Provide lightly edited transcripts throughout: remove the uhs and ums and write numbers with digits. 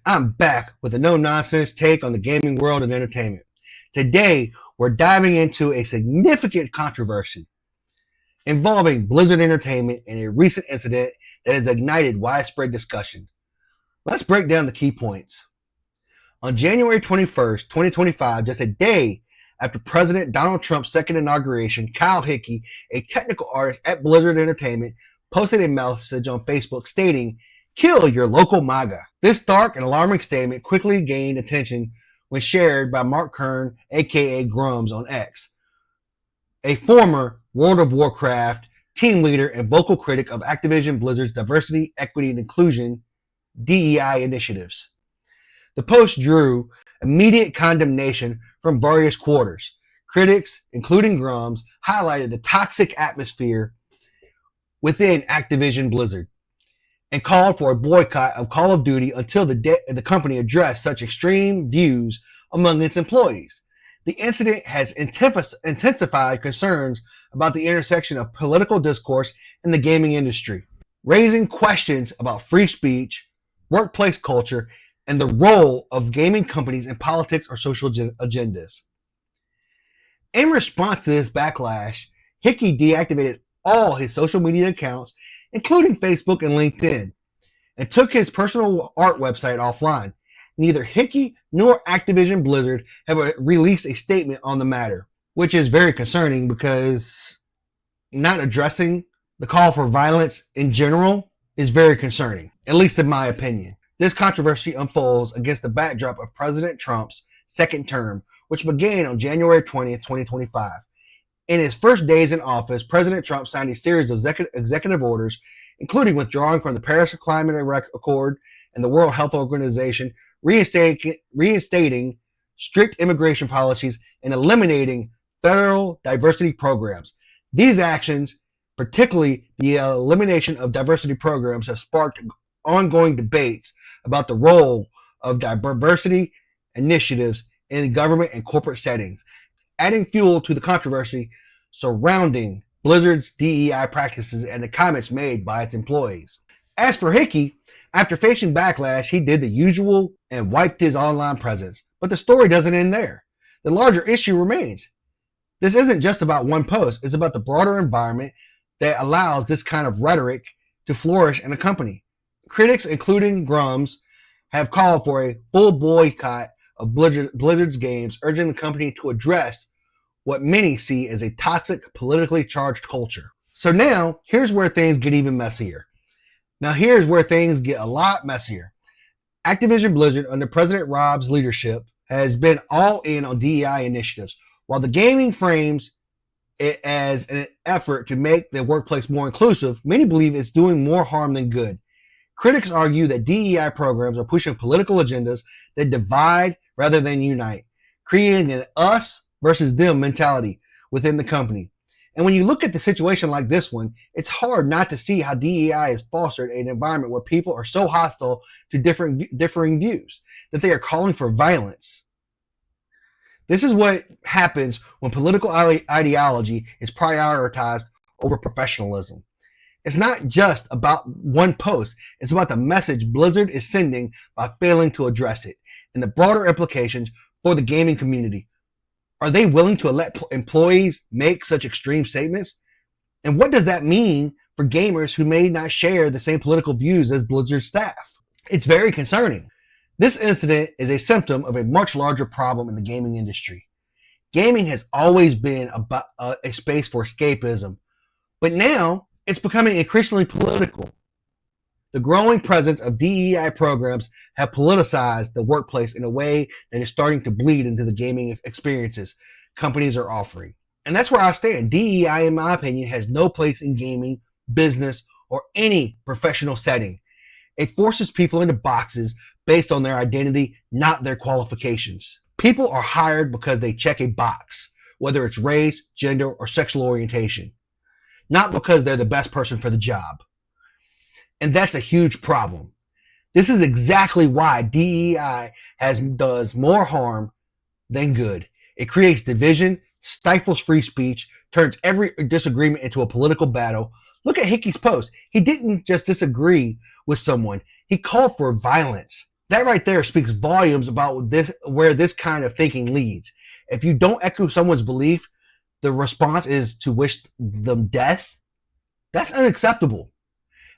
I'm back with a no-nonsense take on the gaming world and entertainment. Today, we're diving into a significant controversy involving Blizzard Entertainment and a recent incident that has ignited widespread discussion. Let's break down the key points. On January 21st, 2025, just a day after President Donald Trump's second inauguration, Kyle Hickey, a technical artist at Blizzard Entertainment, posted a message on Facebook stating, "Kill your local MAGA." This dark and alarming statement quickly gained attention when shared by Mark Kern, aka Grums, on X, a former World of Warcraft team leader and vocal critic of Activision Blizzard's diversity, equity, and inclusion DEI initiatives. The post drew immediate condemnation from various quarters. Critics, including Grums, highlighted the toxic atmosphere within Activision Blizzard and called for a boycott of Call of Duty until the company addressed such extreme views among its employees. The incident has intensified concerns about the intersection of political discourse in the gaming industry, raising questions about free speech, workplace culture, and the role of gaming companies in politics or social agendas. In response to this backlash, Hickey deactivated all his social media accounts, including Facebook and LinkedIn, and took his personal art website offline. Neither Hickey nor Activision Blizzard have released a statement on the matter, which is very concerning because not addressing the call for violence in general is very concerning, at least in my opinion. This controversy unfolds against the backdrop of President Trump's second term, which began on January 20th, 2025. In his first days in office, President Trump signed a series of executive orders, including withdrawing from the Paris Climate Accord and the World Health Organization, reinstating strict immigration policies, and eliminating federal diversity programs. These actions, particularly the elimination of diversity programs, have sparked ongoing debates about the role of diversity initiatives in government and corporate settings, adding fuel to the controversy surrounding Blizzard's DEI practices and the comments made by its employees. As for Hickey, after facing backlash, he did the usual and wiped his online presence. But the story doesn't end there. The larger issue remains. This isn't just about one post, it's about the broader environment that allows this kind of rhetoric to flourish in a company. Critics, including Grums, have called for a full boycott of Blizzard's games, urging the company to address what many see as a toxic, politically charged culture. So now, here's where things get even messier. Here's where things get a lot messier. Activision Blizzard, under President Rob's leadership, has been all in on DEI initiatives. While the gaming frames it as an effort to make the workplace more inclusive, many believe it's doing more harm than good. Critics argue that DEI programs are pushing political agendas that divide rather than unite, creating an us versus them mentality within the company. And when you look at the situation like this one, it's hard not to see how DEI has fostered an environment where people are so hostile to differing views that they are calling for violence. This is what happens when political ideology is prioritized over professionalism. It's not just about one post. It's about the message Blizzard is sending by failing to address it and the broader implications for the gaming community. Are they willing to let employees make such extreme statements? And what does that mean for gamers who may not share the same political views as Blizzard staff? It's very concerning. This incident is a symptom of a much larger problem in the gaming industry. Gaming has always been about a space for escapism, but now it's becoming increasingly political. The growing presence of DEI programs have politicized the workplace in a way that is starting to bleed into the gaming experiences companies are offering. And that's where I stand. DEI, in my opinion, has no place in gaming, business, or any professional setting. It forces people into boxes based on their identity, not their qualifications. People are hired because they check a box, whether it's race, gender, or sexual orientation, not because they're the best person for the job. And that's a huge problem. This is exactly why DEI does more harm than good. It creates division, stifles free speech, turns every disagreement into a political battle. Look at Hickey's post. He didn't just disagree with someone. He called for violence. That right there speaks volumes about where this kind of thinking leads. If you don't echo someone's belief, the response is to wish them death. That's unacceptable,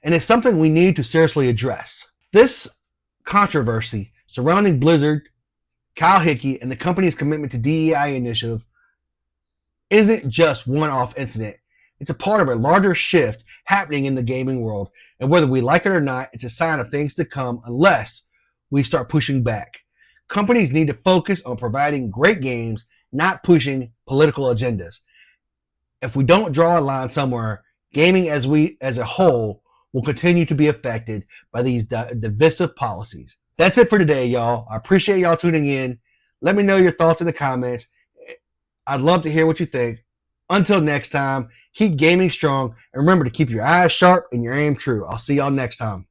and it's something we need to seriously address. This controversy surrounding Blizzard, Kyle Hickey, and the company's commitment to DEI initiative isn't just one-off incident. It's a part of a larger shift happening in the gaming world, and whether we like it or not, it's a sign of things to come unless we start pushing back. Companies need to focus on providing great games, not pushing political agendas. If we don't draw a line somewhere, gaming as a whole will continue to be affected by these divisive policies. That's it for today, y'all. I appreciate y'all tuning in. Let me know your thoughts in the comments. I'd love to hear what you think. Until next time, keep gaming strong, and remember to keep your eyes sharp and your aim true. I'll see y'all next time.